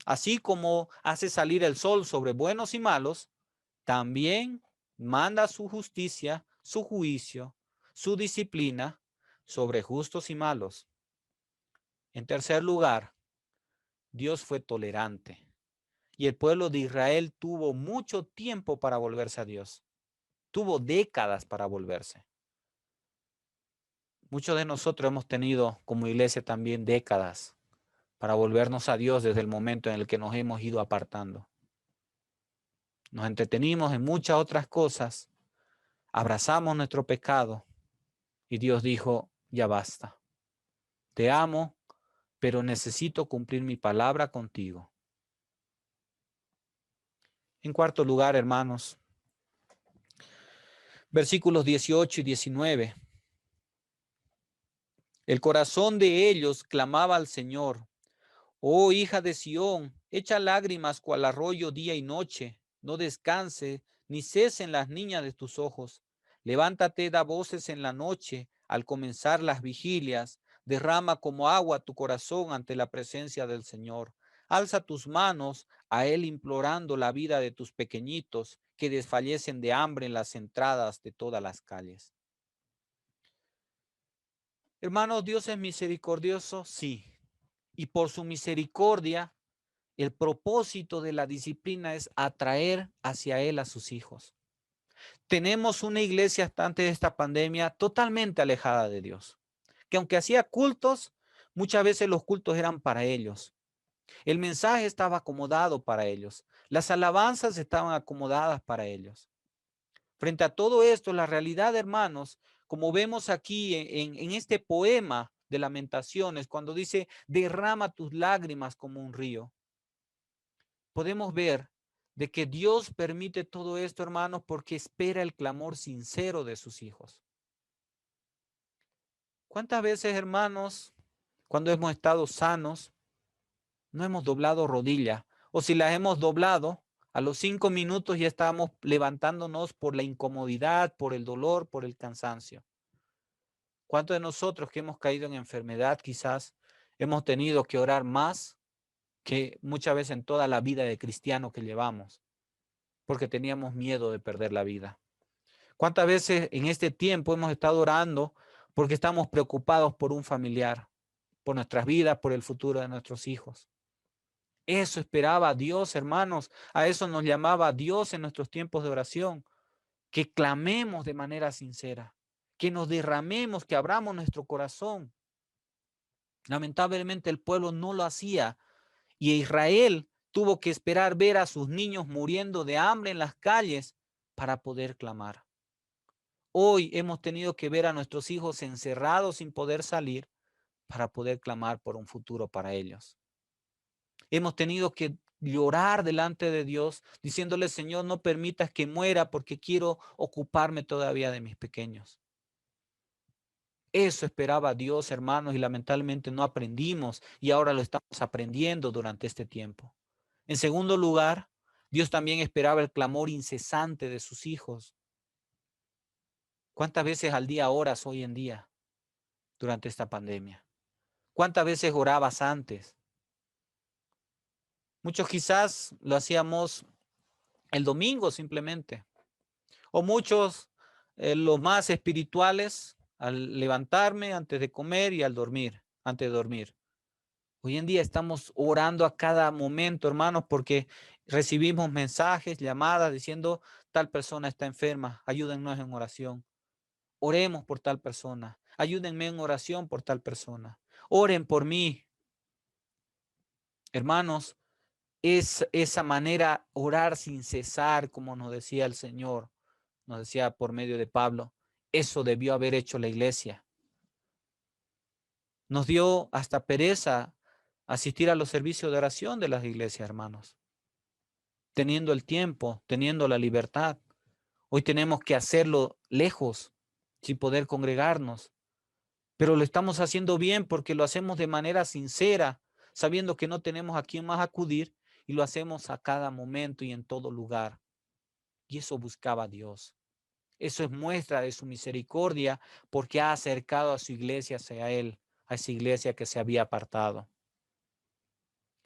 S1: Así como hace salir el sol sobre buenos y malos, también manda su justicia, su juicio, su disciplina sobre justos y malos. En tercer lugar, Dios fue tolerante y el pueblo de Israel tuvo mucho tiempo para volverse a Dios. Tuvo décadas para volverse. Muchos de nosotros hemos tenido como iglesia también décadas para volvernos a Dios desde el momento en el que nos hemos ido apartando. Nos entretenimos en muchas otras cosas, abrazamos nuestro pecado y Dios dijo, ya basta. Te amo, pero necesito cumplir mi palabra contigo. En cuarto lugar, hermanos, versículos 18 y 19. El corazón de ellos clamaba al Señor. Oh hija de Sión, echa lágrimas cual arroyo día y noche. No descanse, ni cesen las niñas de tus ojos. Levántate, da voces en la noche, al comenzar las vigilias. Derrama como agua tu corazón ante la presencia del Señor. Alza tus manos a Él implorando la vida de tus pequeñitos que desfallecen de hambre en las entradas de todas las calles. Hermanos, Dios es misericordioso, sí. Y por su misericordia, el propósito de la disciplina es atraer hacia Él a sus hijos. Tenemos una iglesia hasta antes de esta pandemia totalmente alejada de Dios, que aunque hacía cultos, muchas veces los cultos eran para ellos. El mensaje estaba acomodado para ellos. Las alabanzas estaban acomodadas para ellos. Frente a todo esto, la realidad, hermanos, como vemos aquí en este poema de Lamentaciones, cuando dice, derrama tus lágrimas como un río, podemos ver de que Dios permite todo esto, hermanos, porque espera el clamor sincero de sus hijos. ¿Cuántas veces, hermanos, cuando hemos estado sanos, no hemos doblado rodilla? O si las hemos doblado, a los 5 minutos ya estábamos levantándonos por la incomodidad, por el dolor, por el cansancio. ¿Cuántos de nosotros que hemos caído en enfermedad quizás hemos tenido que orar más que muchas veces en toda la vida de cristiano que llevamos? Porque teníamos miedo de perder la vida. ¿Cuántas veces en este tiempo hemos estado orando porque estamos preocupados por un familiar, por nuestras vidas, por el futuro de nuestros hijos? Eso esperaba Dios, hermanos. A eso nos llamaba Dios en nuestros tiempos de oración. Que clamemos de manera sincera, que nos derramemos, que abramos nuestro corazón. Lamentablemente el pueblo no lo hacía y Israel tuvo que esperar ver a sus niños muriendo de hambre en las calles para poder clamar. Hoy hemos tenido que ver a nuestros hijos encerrados sin poder salir para poder clamar por un futuro para ellos. Hemos tenido que llorar delante de Dios, diciéndole, Señor, no permitas que muera porque quiero ocuparme todavía de mis pequeños. Eso esperaba Dios, hermanos, y lamentablemente no aprendimos y ahora lo estamos aprendiendo durante este tiempo. En segundo lugar, Dios también esperaba el clamor incesante de sus hijos. ¿Cuántas veces al día oras hoy en día durante esta pandemia? ¿Cuántas veces orabas antes? Muchos quizás lo hacíamos el domingo simplemente, o muchos, los más espirituales, al levantarme antes de comer y al dormir, antes de dormir. Hoy en día estamos orando a cada momento, hermanos, porque recibimos mensajes, llamadas diciendo tal persona está enferma, ayúdennos en oración. Oremos por tal persona, ayúdenme en oración por tal persona. Oren por mí. Hermanos, es esa manera, orar sin cesar, como nos decía el Señor, nos decía por medio de Pablo, eso debió haber hecho la iglesia. Nos dio hasta pereza asistir a los servicios de oración de las iglesias, hermanos. Teniendo el tiempo, teniendo la libertad. Hoy tenemos que hacerlo lejos, sin poder congregarnos, pero lo estamos haciendo bien porque lo hacemos de manera sincera, sabiendo que no tenemos a quién más acudir y lo hacemos a cada momento y en todo lugar. Y eso buscaba Dios. Eso es muestra de su misericordia porque ha acercado a su iglesia hacia Él, a esa iglesia que se había apartado.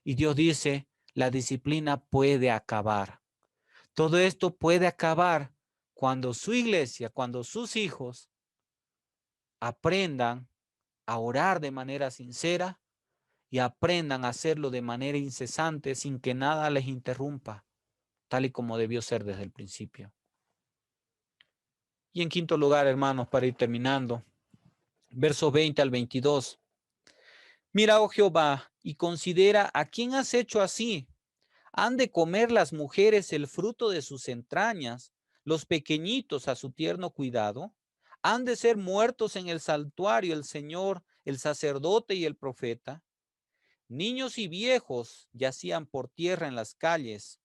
S1: Y Dios dice, la disciplina puede acabar. Todo esto puede acabar cuando su iglesia, cuando sus hijos aprendan a orar de manera sincera y aprendan a hacerlo de manera incesante sin que nada les interrumpa, tal y como debió ser desde el principio. Y en quinto lugar, hermanos, para ir terminando, versos 20 al 22. Mira, oh Jehová, y considera a quién has hecho así. Han de comer las mujeres el fruto de sus entrañas, los pequeñitos a su tierno cuidado. Han de ser muertos en el santuario el Señor, el sacerdote y el profeta. Niños y viejos yacían por tierra en las calles.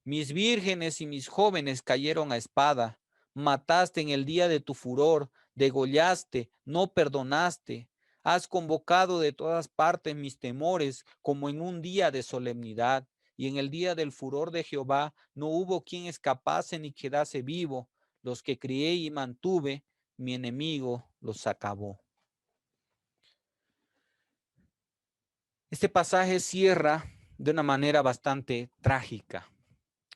S1: Mis vírgenes y mis jóvenes cayeron a espada. Mataste en el día de tu furor, degollaste, no perdonaste. Has convocado de todas partes mis temores como en un día de solemnidad. Y en el día del furor de Jehová no hubo quien escapase ni quedase vivo. Los que crié y mantuve, mi enemigo los acabó. Este pasaje cierra de una manera bastante trágica.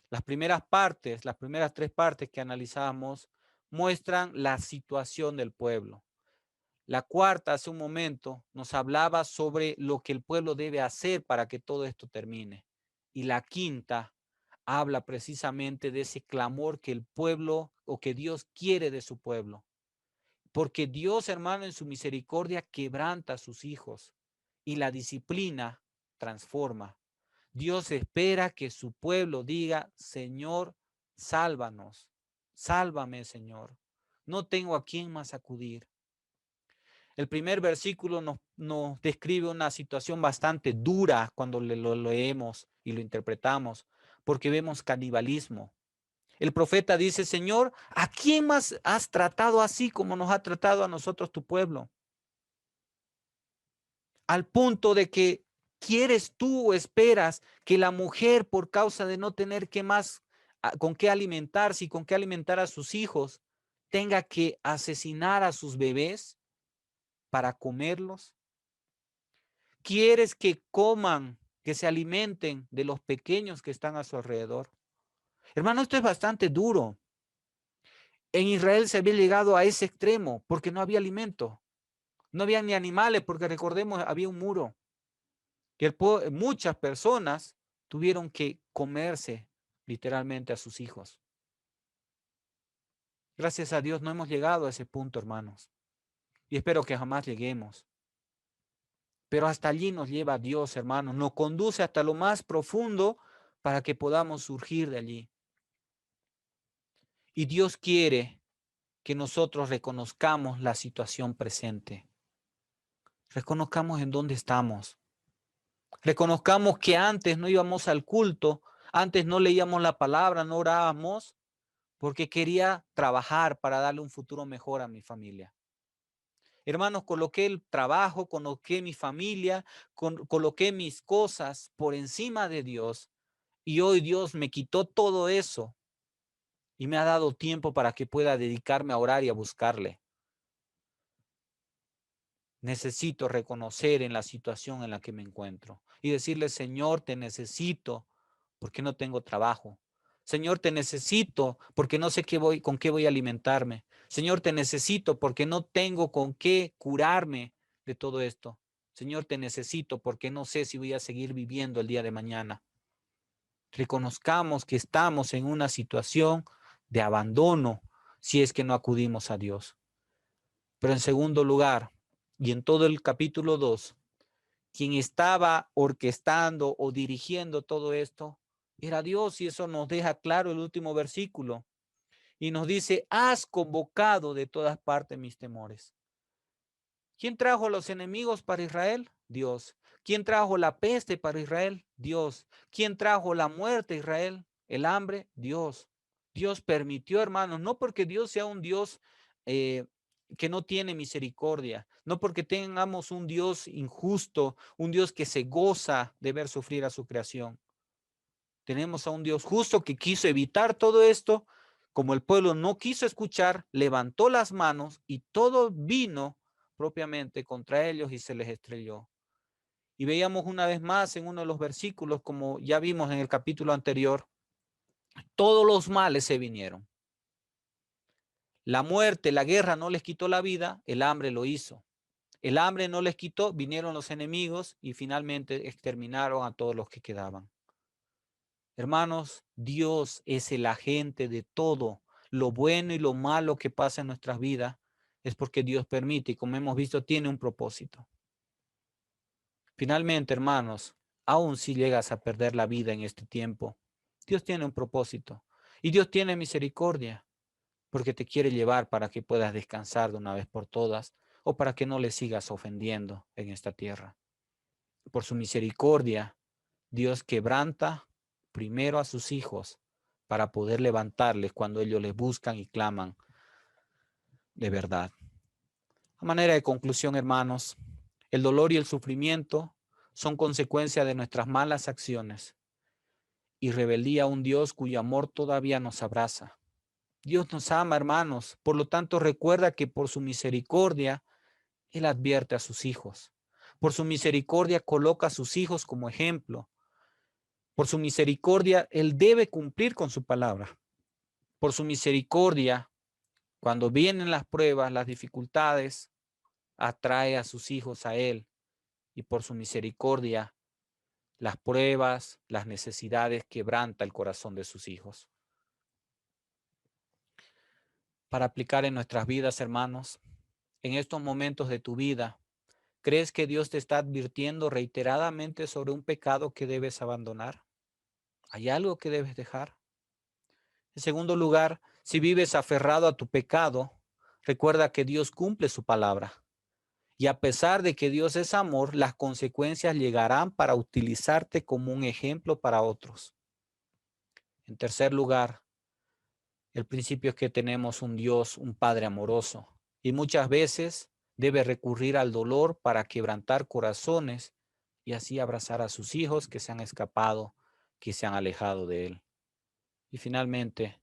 S1: Las primeras partes, las primeras tres partes que analizamos muestran la situación del pueblo. La cuarta, hace un momento, nos hablaba sobre lo que el pueblo debe hacer para que todo esto termine. Y la quinta habla precisamente de ese clamor que el pueblo o que Dios quiere de su pueblo. Porque Dios, hermano, en su misericordia quebranta a sus hijos y la disciplina transforma. Dios espera que su pueblo diga, Señor, sálvanos, sálvame, Señor. No tengo a quién más acudir. El primer versículo nos describe una situación bastante dura cuando lo leemos y lo interpretamos, porque vemos canibalismo. El profeta dice, Señor, ¿a quién más has tratado así como nos ha tratado a nosotros tu pueblo? Al punto de que quieres tú o esperas que la mujer, por causa de no tener qué más, con qué alimentarse y con qué alimentar a sus hijos, tenga que asesinar a sus bebés para comerlos. ¿Quieres que coman, que se alimenten de los pequeños que están a su alrededor? Hermano, esto es bastante duro. En Israel se había llegado a ese extremo porque no había alimento. No había ni animales porque recordemos, había un muro. Que muchas personas tuvieron que comerse literalmente a sus hijos. Gracias a Dios no hemos llegado a ese punto, hermanos. Y espero que jamás lleguemos. Pero hasta allí nos lleva Dios, hermanos. Nos conduce hasta lo más profundo para que podamos surgir de allí. Y Dios quiere que nosotros reconozcamos la situación presente. Reconozcamos en dónde estamos. Reconozcamos que antes no íbamos al culto, antes no leíamos la palabra, no orábamos, porque quería trabajar para darle un futuro mejor a mi familia. Hermanos, coloqué el trabajo, coloqué mi familia, coloqué mis cosas por encima de Dios. Y hoy Dios me quitó todo eso y me ha dado tiempo para que pueda dedicarme a orar y a buscarle. Necesito reconocer en la situación en la que me encuentro y decirle, Señor, te necesito porque no tengo trabajo. Señor, te necesito porque no sé con qué voy a alimentarme. Señor, te necesito porque no tengo con qué curarme de todo esto. Señor, te necesito porque no sé si voy a seguir viviendo el día de mañana. Reconozcamos que estamos en una situación de abandono si es que no acudimos a Dios. Pero en segundo lugar, y en todo el capítulo 2, quien estaba orquestando o dirigiendo todo esto era Dios, y eso nos deja claro el último versículo. Y nos dice, has convocado de todas partes mis temores. ¿Quién trajo a los enemigos para Israel? Dios. ¿Quién trajo la peste para Israel? Dios. ¿Quién trajo la muerte a Israel? El hambre, Dios. Dios permitió, hermanos, no porque Dios sea un Dios que no tiene misericordia, no porque tengamos un Dios injusto, un Dios que se goza de ver sufrir a su creación. Tenemos a un Dios justo que quiso evitar todo esto. Como el pueblo no quiso escuchar, levantó las manos y todo vino propiamente contra ellos y se les estrelló. Y veíamos una vez más en uno de los versículos, como ya vimos en el capítulo anterior, todos los males se vinieron. La muerte, la guerra no les quitó la vida, el hambre lo hizo. El hambre no les quitó, vinieron los enemigos y finalmente exterminaron a todos los que quedaban. Hermanos, Dios es el agente de todo. Lo bueno y lo malo que pasa en nuestras vidas es porque Dios permite y, como hemos visto, tiene un propósito. Finalmente, hermanos, aun si llegas a perder la vida en este tiempo, Dios tiene un propósito y Dios tiene misericordia porque te quiere llevar para que puedas descansar de una vez por todas o para que no le sigas ofendiendo en esta tierra. Por su misericordia, Dios quebranta primero a sus hijos para poder levantarles cuando ellos les buscan y claman de verdad. A manera de conclusión, hermanos, el dolor y el sufrimiento son consecuencia de nuestras malas acciones y rebeldía a un Dios cuyo amor todavía nos abraza. Dios nos ama, hermanos, por lo tanto recuerda que por su misericordia Él advierte a sus hijos. Por su misericordia coloca a sus hijos como ejemplo. Por su misericordia, Él debe cumplir con su palabra. Por su misericordia, cuando vienen las pruebas, las dificultades, atrae a sus hijos a Él. Y por su misericordia, las pruebas, las necesidades, quebranta el corazón de sus hijos. Para aplicar en nuestras vidas, hermanos, en estos momentos de tu vida, ¿crees que Dios te está advirtiendo reiteradamente sobre un pecado que debes abandonar? ¿Hay algo que debes dejar? En segundo lugar, si vives aferrado a tu pecado, recuerda que Dios cumple su palabra. Y a pesar de que Dios es amor, las consecuencias llegarán para utilizarte como un ejemplo para otros. En tercer lugar, el principio es que tenemos un Dios, un Padre amoroso. Y muchas veces debe recurrir al dolor para quebrantar corazones y así abrazar a sus hijos que se han escapado, que se han alejado de Él. Y finalmente,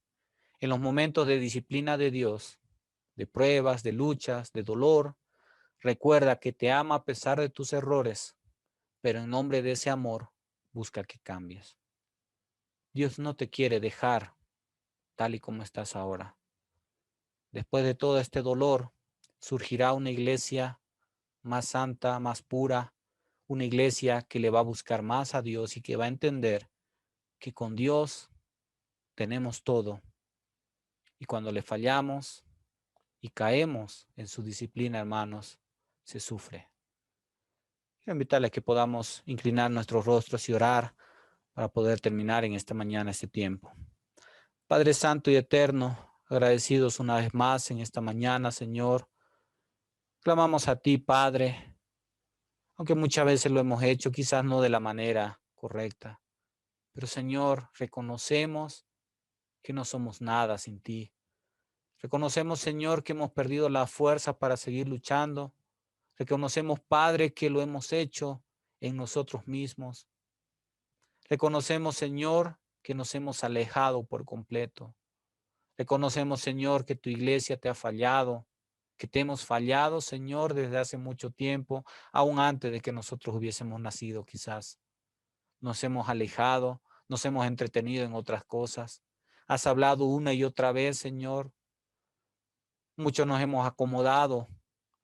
S1: en los momentos de disciplina de Dios, de pruebas, de luchas, de dolor, recuerda que te ama a pesar de tus errores, pero en nombre de ese amor, busca que cambies. Dios no te quiere dejar tal y como estás ahora. Después de todo este dolor, surgirá una iglesia más santa, más pura, una iglesia que le va a buscar más a Dios y que va a entender que con Dios tenemos todo. Y cuando le fallamos y caemos en su disciplina, hermanos, se sufre. Quiero invitarles a que podamos inclinar nuestros rostros y orar para poder terminar en esta mañana este tiempo. Padre Santo y Eterno, agradecidos una vez más en esta mañana, Señor. Clamamos a ti, Padre, aunque muchas veces lo hemos hecho, quizás no de la manera correcta. Pero Señor, reconocemos que no somos nada sin ti. Reconocemos, Señor, que hemos perdido la fuerza para seguir luchando. Reconocemos, Padre, que lo hemos hecho en nosotros mismos. Reconocemos, Señor, que nos hemos alejado por completo. Reconocemos, Señor, que tu iglesia te ha fallado, que te hemos fallado, Señor, desde hace mucho tiempo, aún antes de que nosotros hubiésemos nacido, quizás. Nos hemos alejado, nos hemos entretenido en otras cosas. Has hablado una y otra vez, Señor. Muchos nos hemos acomodado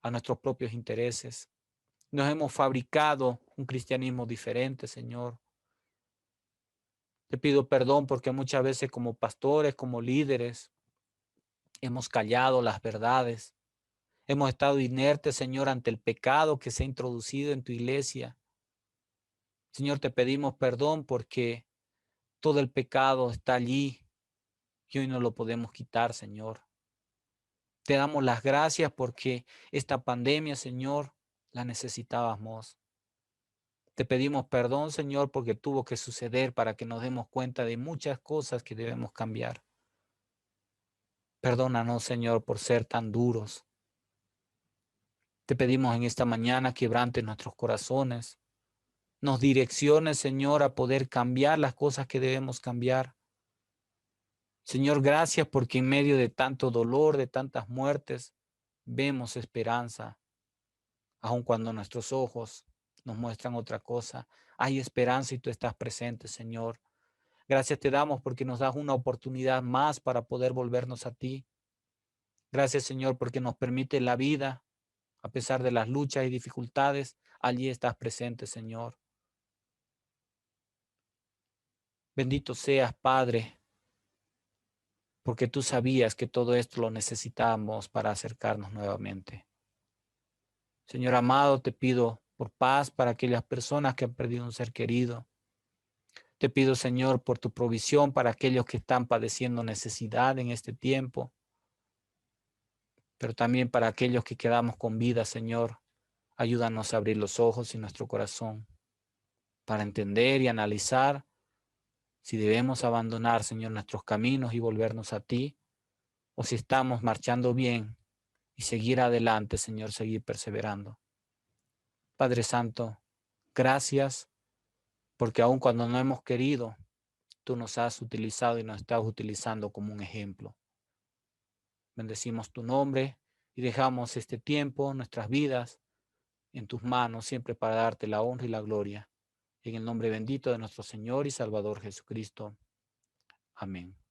S1: a nuestros propios intereses. Nos hemos fabricado un cristianismo diferente, Señor. Te pido perdón porque muchas veces como pastores, como líderes, hemos callado las verdades. Hemos estado inertes, Señor, ante el pecado que se ha introducido en tu iglesia. Señor, te pedimos perdón porque todo el pecado está allí y hoy no lo podemos quitar, Señor. Te damos las gracias porque esta pandemia, Señor, la necesitábamos. Te pedimos perdón, Señor, porque tuvo que suceder para que nos demos cuenta de muchas cosas que debemos cambiar. Perdónanos, Señor, por ser tan duros. Te pedimos en esta mañana quebrantes nuestros corazones. Nos direcciones, Señor, a poder cambiar las cosas que debemos cambiar. Señor, gracias porque en medio de tanto dolor, de tantas muertes, vemos esperanza. Aun cuando nuestros ojos nos muestran otra cosa, hay esperanza y tú estás presente, Señor. Gracias te damos porque nos das una oportunidad más para poder volvernos a ti. Gracias, Señor, porque nos permite la vida, a pesar de las luchas y dificultades, allí estás presente, Señor. Bendito seas, Padre, porque tú sabías que todo esto lo necesitábamos para acercarnos nuevamente. Señor amado, te pido por paz para aquellas personas que han perdido un ser querido. Te pido, Señor, por tu provisión para aquellos que están padeciendo necesidad en este tiempo, pero también para aquellos que quedamos con vida, Señor. Ayúdanos a abrir los ojos y nuestro corazón para entender y analizar si debemos abandonar, Señor, nuestros caminos y volvernos a ti, o si estamos marchando bien y seguir adelante, Señor, seguir perseverando. Padre Santo, gracias porque aun cuando no hemos querido, tú nos has utilizado y nos estás utilizando como un ejemplo. Bendecimos tu nombre y dejamos este tiempo, nuestras vidas, en tus manos, siempre para darte la honra y la gloria. En el nombre bendito de nuestro Señor y Salvador Jesucristo. Amén.